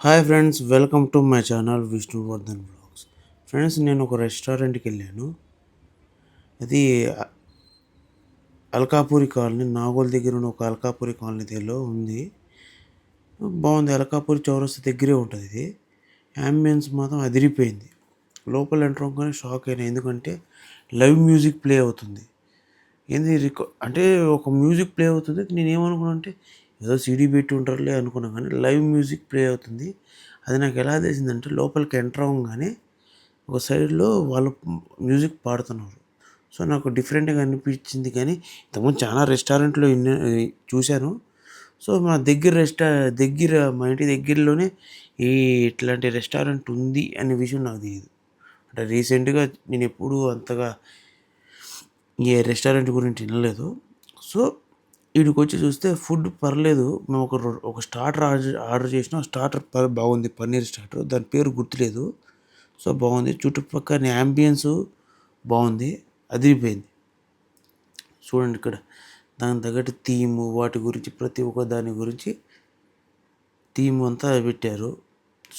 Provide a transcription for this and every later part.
Hi friends, welcome to my channel Vishnuvardhan blogs. Friends, నేను ఒక రెస్టారెంట్కి వెళ్ళాను. అది అల్కాపూరి కాలనీ, నాగోల్ దగ్గర ఉన్న ఒక అల్కాపూరి కాలనీలో ఉంది. బాగుంది. అల్కాపూరి చౌరస్తా దగ్గరే ఉంటుంది ఇది. యాంబియన్స్ మాత్రం అదిరిపోయింది. లోపల ఎంటర్ అవ్వగానే షాక్ అయినా, ఎందుకంటే లైవ్ మ్యూజిక్ ప్లే అవుతుంది. ఏంది అంటే ఒక మ్యూజిక్ ప్లే అవుతుంది. నేను ఏమనుకున్నా అంటే ఏదో సీడీ పెట్టి ఉంటారులే అనుకున్నాను, కానీ లైవ్ మ్యూజిక్ ప్లే అవుతుంది. అది నాకు ఎలా తెలిసిందంటే, లోపలికి ఎంటర్ అవ్వగానే ఒక సైడ్లో వాళ్ళు మ్యూజిక్ పాడుతున్నారు. సో నాకు డిఫరెంట్గా అనిపించింది. కానీ ఇంతకుముందు చాలా రెస్టారెంట్లో చూశాను. సో మా ఇంటి దగ్గరలోనే ఈ ఇట్లాంటి రెస్టారెంట్ ఉంది అనే విషయం నాకు తెలియదు. అంటే రీసెంట్గా నేను ఎప్పుడూ అంతగా ఏ రెస్టారెంట్ గురించి వినలేదు. సో ఈడికొచ్చి చూస్తే ఫుడ్ పర్లేదు. మేము ఒక స్టార్టర్ ఆర్డర్ చేసినాం. స్టార్టర్ బాగుంది, పన్నీర్ స్టార్టర్. దాని పేరు గుర్తులేదు. సో బాగుంది. చుట్టుపక్కల యాంబియన్స్ బాగుంది, అదిరిపోయింది. చూడండి ఇక్కడ దానికి తగ్గట్టు థీము, వాటి గురించి ప్రతి ఒక్క దాని గురించి థీమ్ అంతా పెట్టారు.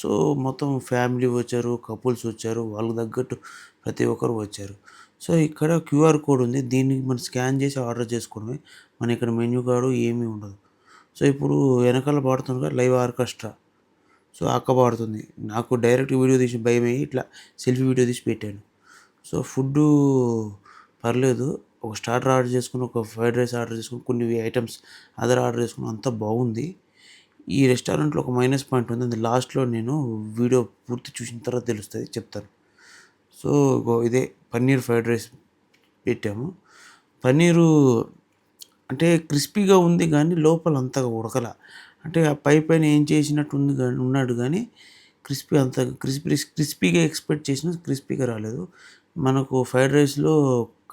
సో మొత్తం ఫ్యామిలీ వచ్చారు, కపుల్స్ వచ్చారు, వాళ్ళకి తగ్గట్టు ప్రతి ఒక్కరు వచ్చారు. సో ఇక్కడ క్యూఆర్ కోడ్ ఉంది. దీన్ని మనం స్కాన్ చేసి ఆర్డర్ చేసుకోవడమే. మన ఇక్కడ మెన్యూ కార్డు ఏమీ ఉండదు. సో ఇప్పుడు వెనకాల పాడుతుంది లైవ్ ఆర్కెస్ట్రా. సో అక్క పాడుతుంది. నాకు డైరెక్ట్ వీడియో తీసి భయమయ్యి ఇట్లా సెల్ఫీ వీడియో తీసి పెట్టాను. సో ఫుడ్డు పర్లేదు. ఒక స్టార్టర్ ఆర్డర్ చేసుకుని, ఒక ఫ్రైడ్ రైస్ ఆర్డర్ చేసుకుని, కొన్ని ఐటమ్స్ అదర్ ఆర్డర్ చేసుకుని, అంతా బాగుంది. ఈ రెస్టారెంట్లో ఒక మైనస్ పాయింట్ ఉంది. అది లాస్ట్లో నేను వీడియో పూర్తి చూసిన తర్వాత తెలుస్తుంది, చెప్తాను. సో ఇదే పన్నీర్ ఫ్రైడ్ రైస్ పెట్టాము. పన్నీరు అంటే క్రిస్పీగా ఉంది, కానీ లోపల అంతగా ఉడకల. అంటే ఆ పైన ఏం చేసినట్టు ఉంది కానీ ఉన్నాడు, కానీ క్రిస్పీగా ఎక్స్పెక్ట్ చేసిన క్రిస్పీగా రాలేదు. మనకు ఫ్రైడ్ రైస్లో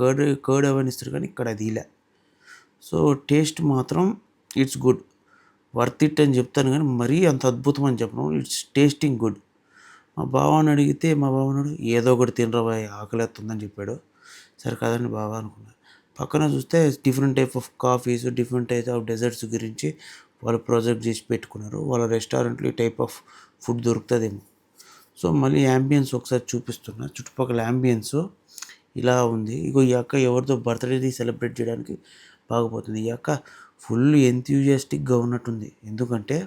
కర్డ్ అవన్నీ ఇస్తారు, కానీ ఇక్కడ అది ఇలా. సో టేస్ట్ మాత్రం ఇట్స్ గుడ్, వర్త్ ఇట్ అని చెప్తాను, కానీ మరీ అంత అద్భుతం అని చెప్పను. It's tasting good. మా బావని అడిగితే మా బావనాడు ఏదో ఒకటి తినరా బాయ్, ఆకలేస్తుందని చెప్పాడు. సరే కదండి బావా అనుకున్నా. పక్కన చూస్తే different type of coffees, different type of desserts గురించి వాళ్ళు ప్రాజెక్ట్ చేసి పెట్టుకున్నారు. వాళ్ళ రెస్టారెంట్లో ఈ టైప్ ఆఫ్ ఫుడ్ దొరుకుతుందేమో. సో మళ్ళీ యాంబియన్స్ ఒకసారి చూపిస్తున్నా. చుట్టుపక్కల యాంబియన్స్ ఇలా ఉంది. ఇగో ఈ అక్క ఎవరితో బర్త్డేది సెలబ్రేట్ చేయడానికి బాగుపోతుంది. ఈ అక్క ఫుల్ ఎంథ్యూజియాస్టిక్గా ఉన్నట్టుంది, ఎందుకంటే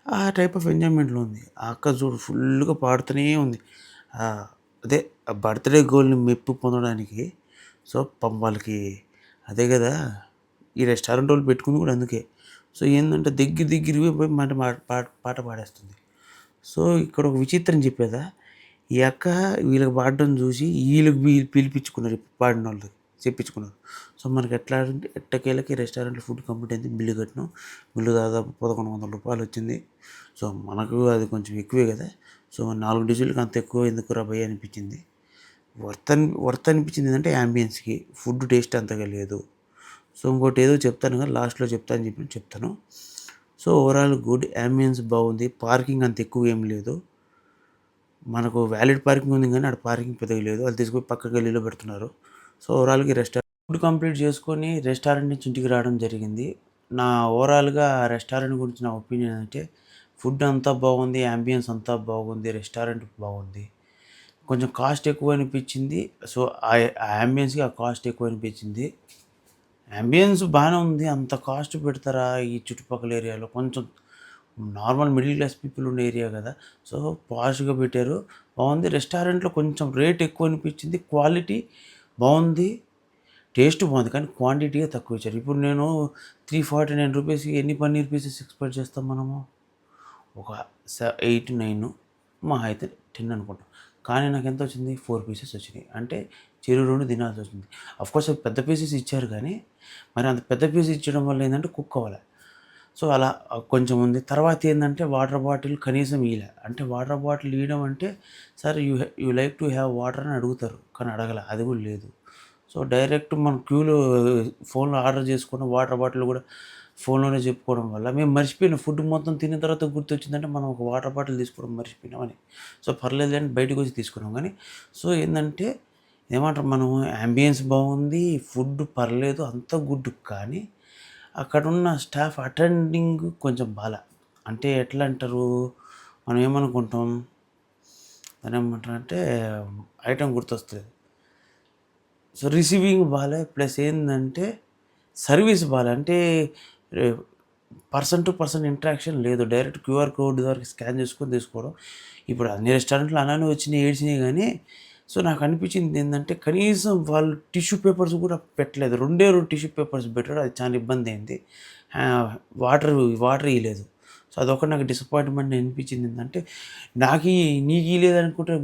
ఆ టైప్ ఆఫ్ ఎంజాయ్మెంట్లో ఉంది. ఆ అక్క చూడు ఫుల్గా పాడుతూనే ఉంది. అదే ఆ బర్త్డే గోల్ని మెప్పు పొందడానికి. సో వాళ్ళకి అదే కదా ఈ రెస్టారెంట్ వాళ్ళు పెట్టుకుంది కూడా అందుకే. సో ఏంటంటే దగ్గరికి పోయి పాట పాడేస్తుంది. సో ఇక్కడ ఒక విచిత్రం చెప్పేదా, ఈ అక్క వీళ్ళకి పాడడం చూసి వీళ్ళకి పిలిపించుకున్నారు, పాడిన వాళ్ళకి చెప్పించుకున్నారు. సో మనకి ఎట్లా అంటే ఎట్టకేళ్ళకి రెస్టారెంట్లో ఫుడ్ కంప్లీట్ అయింది. బిల్లు కట్టినాం. బిల్లు దాదాపు 1100 రూపాయలు వచ్చింది. సో మనకు అది కొంచెం ఎక్కువే కదా. సో 4 డిజిట్లకి అంత ఎక్కువ ఎందుకు రాబోయే అనిపించింది. వర్త్ అనిపించింది ఏంటంటే యాంబియన్స్కి. ఫుడ్ టేస్ట్ అంతగా లేదు. సో ఇంకోటి ఏదో చెప్తాను కదా, లాస్ట్లో చెప్తాను. సో ఓవరాల్ గుడ్, యాంబియన్స్ బాగుంది. పార్కింగ్ అంత ఎక్కువ ఏం లేదు. మనకు వ్యాలిడ్ పార్కింగ్ ఉంది, కానీ అక్కడ పార్కింగ్ పెద్దగా లేదు. అది తీసుకొని పక్క గల్లీలో పెడుతున్నారు. సో ఓవరాల్గా ఫుడ్ కంప్లీట్ చేసుకొని రెస్టారెంట్ నుంచి ఇంటికి రావడం జరిగింది. నా ఓవరాల్గా రెస్టారెంట్ గురించి నా ఒపీనియన్ అంటే, ఫుడ్ అంతా బాగుంది, యాంబియన్స్ అంతా బాగుంది, రెస్టారెంట్ బాగుంది. కొంచెం కాస్ట్ ఎక్కువ అనిపించింది. సో ఆ యాంబియన్స్కి ఆ కాస్ట్ ఎక్కువ అనిపించింది. యాంబియన్స్ బాగానే ఉంది. అంత కాస్ట్ పెడతారా ఈ చుట్టుపక్కల ఏరియాలో? కొంచెం నార్మల్ మిడిల్ క్లాస్ పీపుల్ ఉండే ఏరియా కదా. సో పాష్గా పెట్టారు, బాగుంది. రెస్టారెంట్లో కొంచెం రేట్ ఎక్కువ అనిపించింది. క్వాలిటీ బాగుంది, టేస్ట్ బాగుంది, కానీ క్వాంటిటీగా తక్కువ ఇచ్చారు. ఇప్పుడు నేను 349 రూపీస్కి ఎన్ని పన్నీర్ పీసెస్ ఎక్స్పెక్ట్ చేస్తాం మనము? ఒక 8, 9, మహా అయితే 10 అనుకుంటాం. కానీ నాకు ఎంత వచ్చింది? 4 పీసెస్ వచ్చినాయి. అంటే చెరు 2 తినాల్సి వచ్చింది. అఫ్కోర్స్ అవి పెద్ద పీసెస్ ఇచ్చారు, కానీ మరి అంత పెద్ద పీస్ ఇచ్చడం వల్ల ఏంటంటే కుక్ అవ్వాలి. సో అలా కొంచెం ఉంది. తర్వాత ఏంటంటే వాటర్ బాటిల్ కనీసం ఇవ్వలే. అంటే వాటర్ బాటిల్ ఇవ్వడం అంటే, సరే you like to have water అని అడుగుతారు, కానీ అడగల. అది కూడా లేదు. సో డైరెక్ట్ మనం క్యూలో ఫోన్లో ఆర్డర్ చేసుకున్న వాటర్ బాటిల్ కూడా ఫోన్లోనే చెప్పుకోవడం వల్ల మేము మర్చిపోయినాం. ఫుడ్ మొత్తం తిన్న తర్వాత గుర్తొచ్చిందంటే మనం ఒక వాటర్ బాటిల్ తీసుకోవడం మర్చిపోయినామని. సో పర్లేదు అని బయటకు వచ్చి తీసుకున్నాం. కానీ సో ఏంటంటే ఏమంటారు, మనం యాంబియన్స్ బాగుంది, ఫుడ్ పర్లేదు, అంత గుడ్, కానీ అక్కడున్న స్టాఫ్ అటెండింగ్ కొంచెం బాగా. అంటే ఎట్లా అంటారు, మనం ఏమనుకుంటాం, దాన్ని ఏమంటారంటే ఐటెం గుర్తొస్తలేదు. సో రిసీవింగ్ బాలే, ప్లస్ ఏందంటే సర్వీస్ బాలే. అంటే పర్సన్ టు పర్సన్ ఇంటరాక్షన్ లేదు. డైరెక్ట్ క్యూఆర్ కోడ్ ద్వారా స్కాన్ చేసుకొని తీసుకోవడం. ఇప్పుడు అన్ని రెస్టారెంట్లు అలానే వచ్చినాయి, ఏడ్చినాయి కానీ సో నాకు అనిపించింది ఏంటంటే కనీసం వాళ్ళు టిష్యూ పేపర్స్ కూడా పెట్టలేదు. 2 టిష్యూ పేపర్స్ పెట్టాడు. అది చాలా ఇబ్బంది అయింది. వాటర్ వాటర్ ఇవ్వలేదు. సో అదొకటి నాకు డిసప్పాయింట్మెంట్ అనిపించింది. ఏంటంటే నీకు ఇవ్వలేదనుకుంటే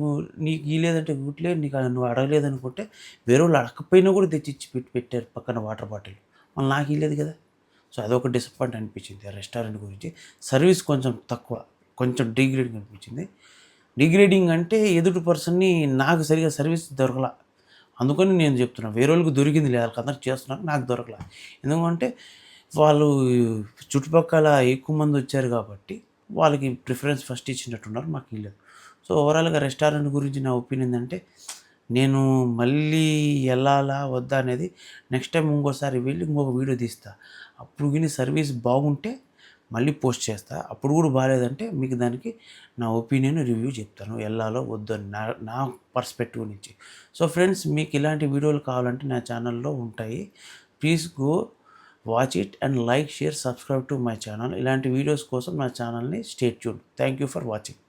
నీకు ఇవ్వలేదంటే గుట్లే, నీకు నువ్వు అడగలేదనుకుంటే వేరే వాళ్ళు అడగకపోయినా కూడా తెచ్చిచ్చి పెట్టారు పక్కన వాటర్ బాటిల్. మళ్ళీ నాకు ఇవ్వలేదు కదా. సో అదొక డిసప్పాయింట్ అనిపించింది ఆ రెస్టారెంట్ గురించి. సర్వీస్ కొంచెం తక్కువ, కొంచెం డీగ్రేడింగ్ అనిపించింది. డిగ్రేడింగ్ అంటే ఎదుటి పర్సన్‌ని నాకు సరిగ్గా సర్వీస్ దొరకల. అందుకని నేను చెప్తున్నా. వేరోళ్ళకి దొరికిందిలే, ఆళ్ళకందరికి చేస్తున్నారు. నాకు దొరకల. ఎందుకంటే వాళ్ళు చుట్టుపక్కల ఎక్కువ మందొచ్చారు కాబట్టి వాళ్ళకి ప్రిఫరెన్స్ ఫస్ట్ ఇచ్చినట్టున్నారు. మాకు ఇయ్యలేదు. సో ఓవరాల్‌గా రెస్టారెంట్ గురించి నా ఒపీనియన్ ఏందంటే నేను మళ్ళీ ఎళ్ళాలా? వద్దా? అనేది నెక్స్ట్ టైమ్ ఇంకోసారి వెళ్ళి ఇంకొక వీడియో తీస్తా. అప్పుడు గాని సర్వీస్ బాగుంటే మళ్ళీ పోస్ట్ చేస్తా. అప్పుడు కూడా బాలేదంటే మీకు దానికి నా ఒపీనియన్, రివ్యూ చెప్తాను. ఎళ్ళాలో వద్దో అని నా పర్స్పెక్టివ్ నుంచి. సో ఫ్రెండ్స్, మీకు ఇలాంటి వీడియోలు కావాలంటే నా ఛానల్‌లో ఉంటాయి. Please go watch it and like, share, subscribe to my channel. ఇలాంటి వీడియోస్ కోసం నా ఛానల్‌ని stay tuned. Thank you for watching.